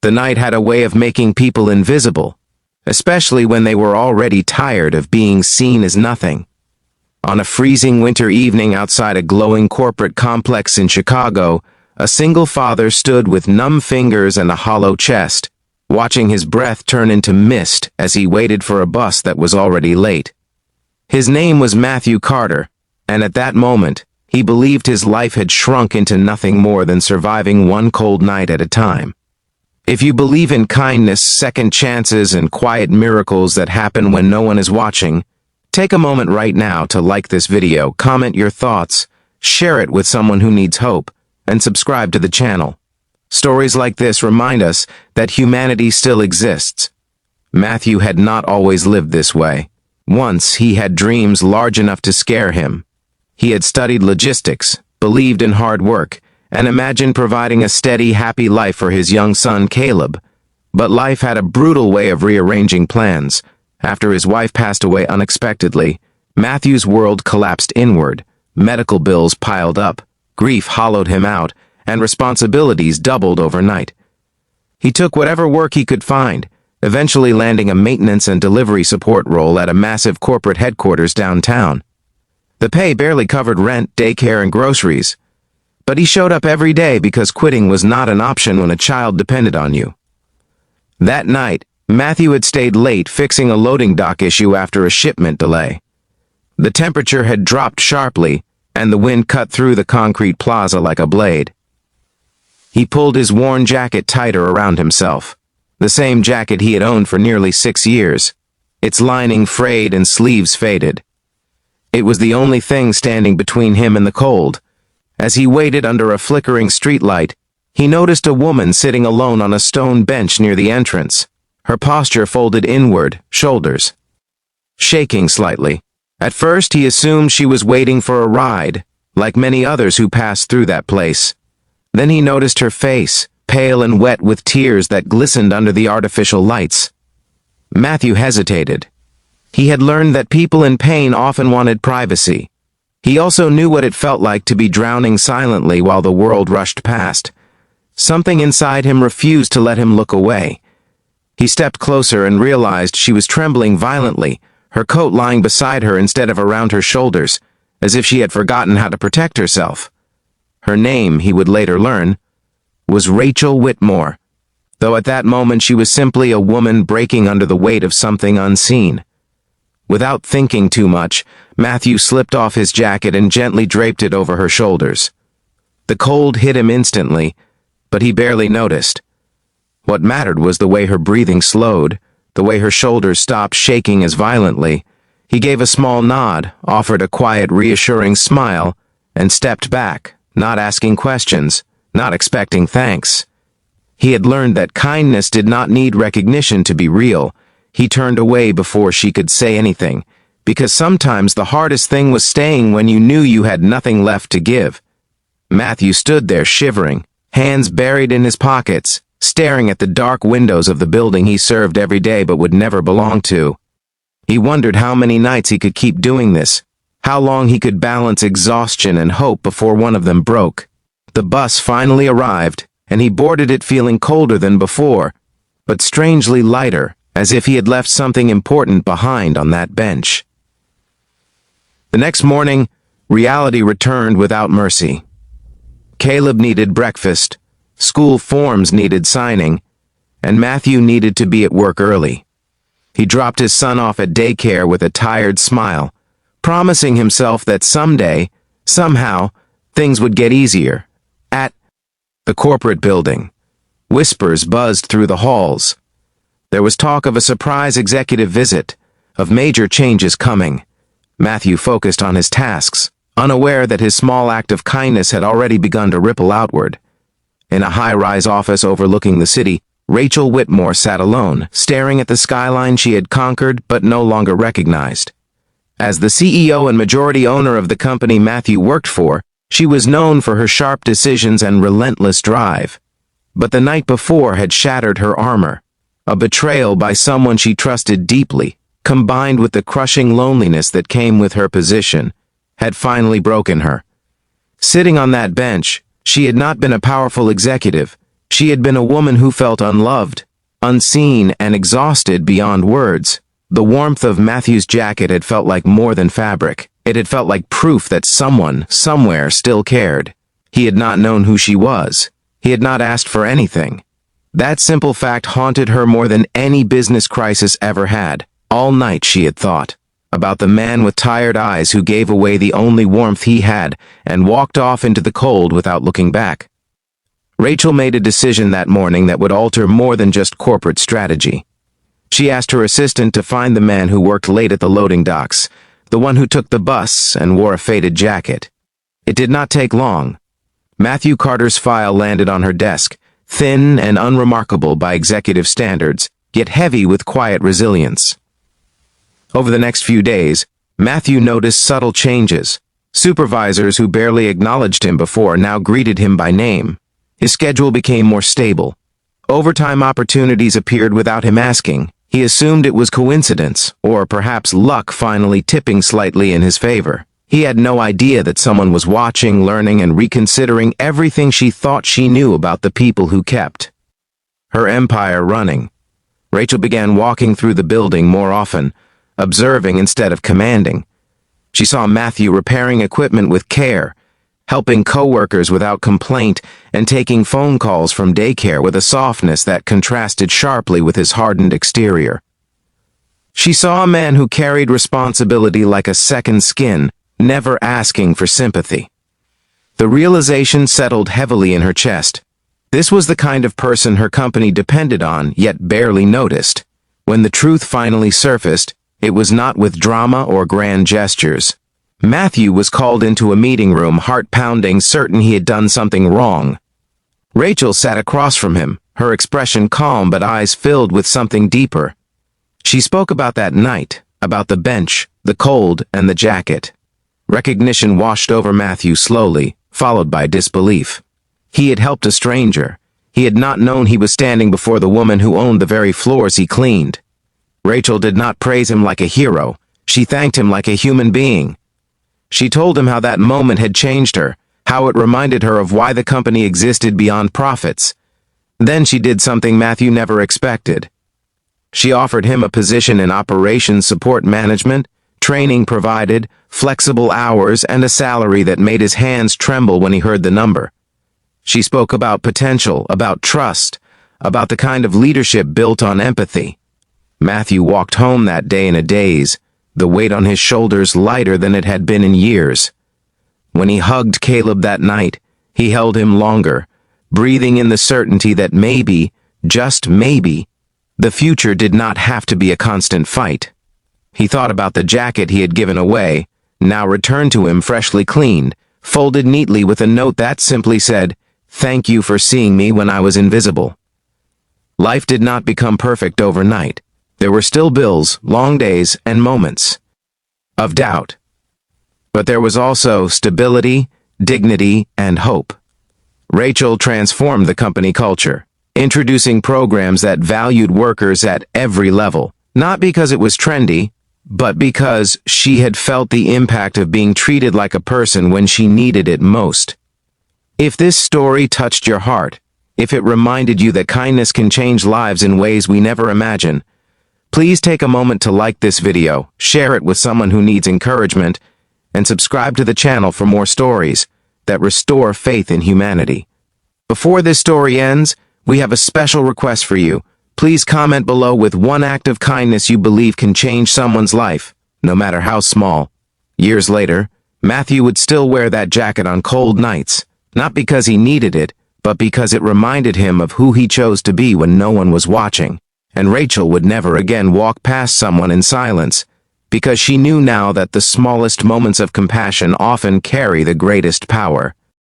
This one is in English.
The night had a way of making people invisible, especially when they were already tired of being seen as nothing. On a freezing winter evening outside a glowing corporate complex in Chicago, a single father stood with numb fingers and a hollow chest, watching his breath turn into mist as he waited for a bus that was already late. His name was Matthew Carter, and at that moment, he believed his life had shrunk into nothing more than surviving one cold night at a time. If you believe in kindness, second chances, and quiet miracles that happen when no one is watching, take a moment right now to like this video, comment your thoughts, share it with someone who needs hope, and subscribe to the channel. Stories like this remind us that humanity still exists. Matthew had not always lived this way. Once he had dreams large enough to scare him. He had studied logistics, believed in hard work, and imagined providing a steady, happy life for his young son, Caleb. But life had a brutal way of rearranging plans. After his wife passed away unexpectedly, Matthew's world collapsed inward. Medical bills piled up, grief hollowed him out, and responsibilities doubled overnight. He took whatever work he could find, eventually landing a maintenance and delivery support role at a massive corporate headquarters downtown. The pay barely covered rent, daycare, and groceries. But he showed up every day because quitting was not an option when a child depended on you. That night, Matthew had stayed late fixing a loading dock issue after a shipment delay. The temperature had dropped sharply, and the wind cut through the concrete plaza like a blade. He pulled his worn jacket tighter around himself, the same jacket he had owned for nearly 6 years, its lining frayed and sleeves faded. It was the only thing standing between him and the cold. As he waited under a flickering streetlight, he noticed a woman sitting alone on a stone bench near the entrance, her posture folded inward, shoulders shaking slightly. At first, he assumed she was waiting for a ride, like many others who passed through that place. Then he noticed her face, pale and wet with tears that glistened under the artificial lights. Matthew hesitated. He had learned that people in pain often wanted privacy. He also knew what it felt like to be drowning silently while the world rushed past. Something inside him refused to let him look away. He stepped closer and realized she was trembling violently, her coat lying beside her instead of around her shoulders, as if she had forgotten how to protect herself. Her name, he would later learn, was Rachel Whitmore, though at that moment she was simply a woman breaking under the weight of something unseen. Without thinking too much, Matthew slipped off his jacket and gently draped it over her shoulders. The cold hit him instantly, but he barely noticed. What mattered was the way her breathing slowed, the way her shoulders stopped shaking as violently. He gave a small nod, offered a quiet, reassuring smile, and stepped back, not asking questions, not expecting thanks. He had learned that kindness did not need recognition to be real. He turned away before she could say anything, because sometimes the hardest thing was staying when you knew you had nothing left to give. Matthew stood there shivering, hands buried in his pockets, staring at the dark windows of the building he served every day but would never belong to. He wondered how many nights he could keep doing this, how long he could balance exhaustion and hope before one of them broke. The bus finally arrived, and he boarded it feeling colder than before, but strangely lighter, as if he had left something important behind on that bench. The next morning, reality returned without mercy. Caleb needed breakfast, school forms needed signing, and Matthew needed to be at work early. He dropped his son off at daycare with a tired smile, promising himself that someday, somehow, things would get easier. At the corporate building, whispers buzzed through the halls. There was talk of a surprise executive visit, of major changes coming. Matthew focused on his tasks, unaware that his small act of kindness had already begun to ripple outward. In a high-rise office overlooking the city, Rachel Whitmore sat alone, staring at the skyline she had conquered but no longer recognized. As the CEO and majority owner of the company Matthew worked for, she was known for her sharp decisions and relentless drive. But the night before had shattered her armor. A betrayal by someone she trusted deeply, combined with the crushing loneliness that came with her position, had finally broken her. Sitting on that bench, she had not been a powerful executive, She had been a woman who felt unloved, unseen, and exhausted beyond words. The warmth of Matthew's jacket had felt like more than fabric. It had felt like proof that someone, somewhere, still cared. He had not known who she was. He had not asked for anything. That simple fact haunted her more than any business crisis ever had. All night she had thought about the man with tired eyes who gave away the only warmth he had and walked off into the cold without looking back. Rachel made a decision that morning that would alter more than just corporate strategy. She asked her assistant to find the man who worked late at the loading docks, the one who took the bus and wore a faded jacket. It did not take long. Matthew Carter's file landed on her desk, thin and unremarkable by executive standards, yet heavy with quiet resilience. Over the next few days, Matthew noticed subtle changes. Supervisors who barely acknowledged him before now greeted him by name. His schedule became more stable. Overtime opportunities appeared without him asking. He assumed it was coincidence, or perhaps luck finally tipping slightly in his favor. He had no idea that someone was watching, learning, and reconsidering everything she thought she knew about the people who kept her empire running. Rachel began walking through the building more often, observing instead of commanding. She saw Matthew repairing equipment with care, helping coworkers without complaint, and taking phone calls from daycare with a softness that contrasted sharply with his hardened exterior. She saw a man who carried responsibility like a second skin, never asking for sympathy. The realization settled heavily in her chest. This was the kind of person her company depended on, yet barely noticed. When the truth finally surfaced, it was not with drama or grand gestures. Matthew was called into a meeting room, heart pounding, certain he had done something wrong. Rachel sat across from him, her expression calm but eyes filled with something deeper. She spoke about that night, about the bench, the cold, and the jacket. Recognition washed over Matthew slowly, followed by disbelief. He had helped a stranger. He had not known he was standing before the woman who owned the very floors he cleaned. Rachel did not praise him like a hero. She thanked him like a human being. She told him how that moment had changed her, how it reminded her of why the company existed beyond profits. Then she did something Matthew never expected. She offered him a position in operations support management, training provided, flexible hours, and a salary that made his hands tremble when he heard the number. She spoke about potential, about trust, about the kind of leadership built on empathy. Matthew walked home that day in a daze, the weight on his shoulders lighter than it had been in years. When he hugged Caleb that night, he held him longer, breathing in the certainty that maybe, just maybe, the future did not have to be a constant fight. He thought about the jacket he had given away, now returned to him freshly cleaned, folded neatly with a note that simply said, "Thank you for seeing me when I was invisible." Life did not become perfect overnight. There were still bills, long days, and moments of doubt. But there was also stability, dignity, and hope. Rachel transformed the company culture, introducing programs that valued workers at every level, not because it was trendy, but because she had felt the impact of being treated like a person when she needed it most. If this story touched your heart, if it reminded you that kindness can change lives in ways we never imagine, please take a moment to like this video, share it with someone who needs encouragement, and subscribe to the channel for more stories that restore faith in humanity. Before this story ends, we have a special request for you. Please comment below with one act of kindness you believe can change someone's life, no matter how small. Years later, Matthew would still wear that jacket on cold nights, not because he needed it, but because it reminded him of who he chose to be when no one was watching. And Rachel would never again walk past someone in silence, because she knew now that the smallest moments of compassion often carry the greatest power.